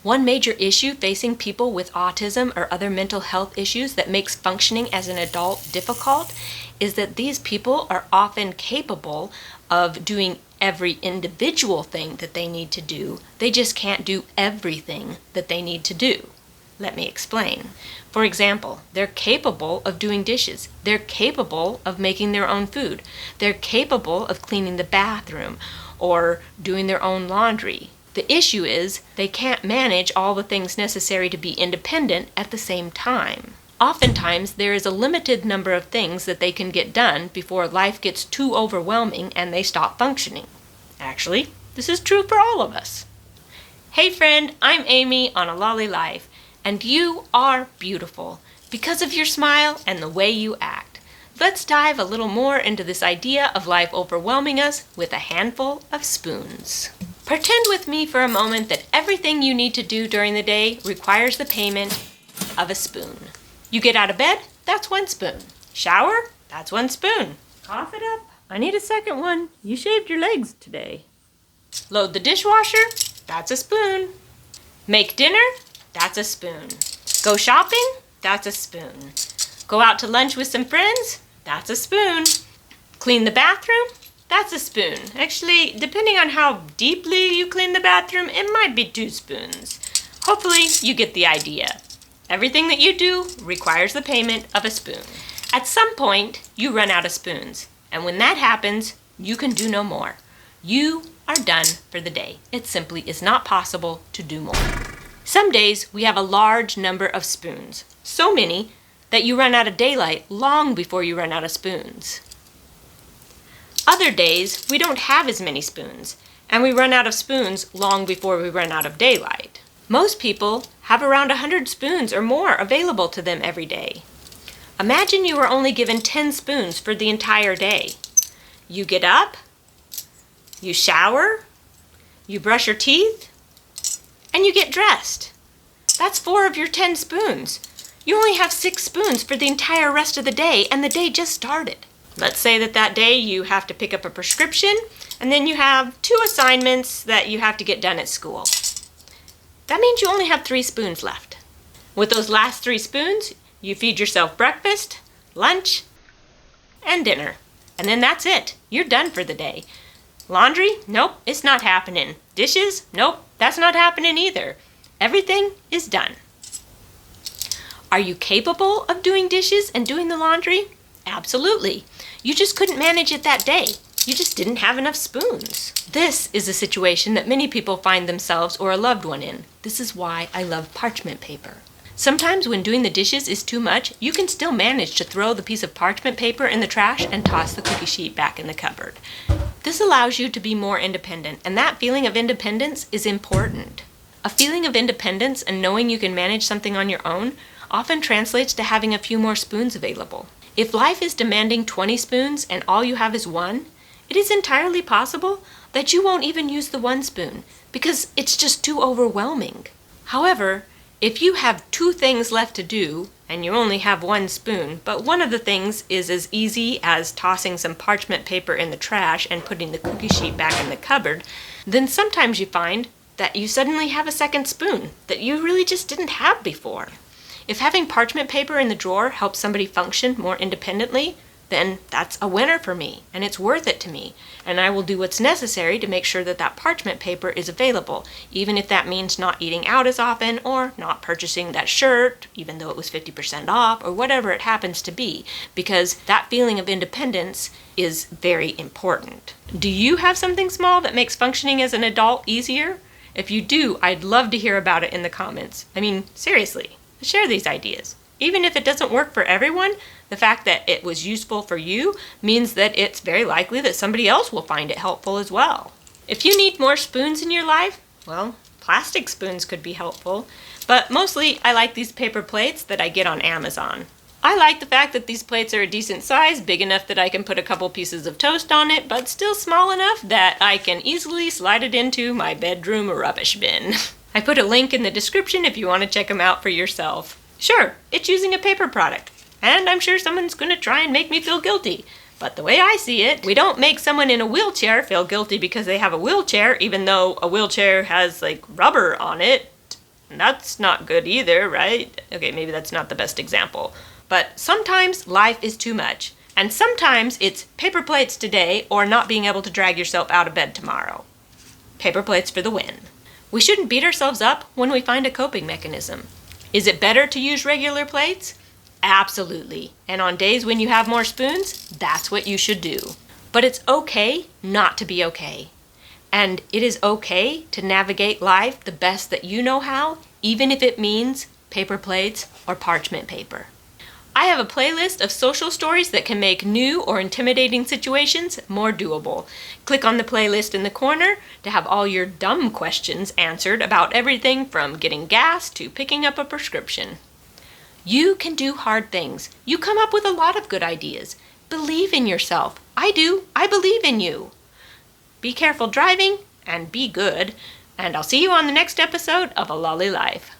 One major issue facing people with autism or other mental health issues that makes functioning as an adult difficult is that these people are often capable of doing every individual thing that they need to do. They just can't do everything that they need to do. Let me explain. For example, they're capable of doing dishes. They're capable of making their own food. They're capable of cleaning the bathroom or doing their own laundry. The issue is they can't manage all the things necessary to be independent at the same time. Oftentimes, there is a limited number of things that they can get done before life gets too overwhelming and they stop functioning. Actually, this is true for all of us. Hey friend, I'm Amy on A Lolly Life, and you are beautiful because of your smile and the way you act. Let's dive a little more into this idea of life overwhelming us with a handful of spoons. Pretend with me for a moment that everything you need to do during the day requires the payment of a spoon. You get out of bed, that's 1 spoon. Shower, that's 1 spoon. Cough it up, I need a second one. You shaved your legs today. Load the dishwasher, that's a spoon. Make dinner, that's a spoon. Go shopping, that's a spoon. Go out to lunch with some friends, that's a spoon. Clean the bathroom, that's a spoon. Actually, depending on how deeply you clean the bathroom, it might be 2 spoons. Hopefully, you get the idea. Everything that you do requires the payment of a spoon. At some point, you run out of spoons. And when that happens, you can do no more. You are done for the day. It simply is not possible to do more. Some days, we have a large number of spoons. So many that you run out of daylight long before you run out of spoons. Other days, we don't have as many spoons, and we run out of spoons long before we run out of daylight. Most people have around 100 spoons or more available to them every day. Imagine you were only given 10 spoons for the entire day. You get up, you shower, you brush your teeth, and you get dressed. That's 4 of your 10 spoons. You only have 6 spoons for the entire rest of the day, and the day just started. Let's say that day you have to pick up a prescription, and then you have 2 assignments that you have to get done at school. That means you only have 3 spoons left. With those last 3 spoons, you feed yourself breakfast, lunch, and dinner. And then that's it. You're done for the day. Laundry? Nope, it's not happening. Dishes? Nope, that's not happening either. Everything is done. Are you capable of doing dishes and doing the laundry? Absolutely. You just couldn't manage it that day. You just didn't have enough spoons. This is a situation that many people find themselves or a loved one in. This is why I love parchment paper. Sometimes when doing the dishes is too much, you can still manage to throw the piece of parchment paper in the trash and toss the cookie sheet back in the cupboard. This allows you to be more independent, and that feeling of independence is important. A feeling of independence and knowing you can manage something on your own often translates to having a few more spoons available. If life is demanding 20 spoons and all you have is 1, it is entirely possible that you won't even use the 1 spoon because it's just too overwhelming. However, if you have 2 things left to do and you only have 1 spoon, but one of the things is as easy as tossing some parchment paper in the trash and putting the cookie sheet back in the cupboard, then sometimes you find that you suddenly have a second spoon that you really just didn't have before. If having parchment paper in the drawer helps somebody function more independently, then that's a winner for me, and it's worth it to me, and I will do what's necessary to make sure that that parchment paper is available, even if that means not eating out as often, or not purchasing that shirt, even though it was 50% off, or whatever it happens to be, because that feeling of independence is very important. Do you have something small that makes functioning as an adult easier? If you do, I'd love to hear about it in the comments. I mean, seriously, share these ideas. Even if it doesn't work for everyone, the fact that it was useful for you means that it's very likely that somebody else will find it helpful as well. If you need more spoons in your life, well, plastic spoons could be helpful, but mostly I like these paper plates that I get on Amazon. I like the fact that these plates are a decent size, big enough that I can put a couple pieces of toast on it, but still small enough that I can easily slide it into my bedroom rubbish bin. I put a link in the description if you want to check them out for yourself. Sure, it's using a paper product, and I'm sure someone's going to try and make me feel guilty. But the way I see it, we don't make someone in a wheelchair feel guilty because they have a wheelchair, even though a wheelchair has, like, rubber on it. That's not good either, right? Okay, maybe that's not the best example. But sometimes life is too much. And sometimes it's paper plates today or not being able to drag yourself out of bed tomorrow. Paper plates for the win. We shouldn't beat ourselves up when we find a coping mechanism. Is it better to use regular plates? Absolutely. And on days when you have more spoons, that's what you should do. But it's okay not to be okay. And it is okay to navigate life the best that you know how, even if it means paper plates or parchment paper. I have a playlist of social stories that can make new or intimidating situations more doable. Click on the playlist in the corner to have all your dumb questions answered about everything from getting gas to picking up a prescription. You can do hard things. You come up with a lot of good ideas. Believe in yourself. I do. I believe in you. Be careful driving and be good. And I'll see you on the next episode of A Lolly Life.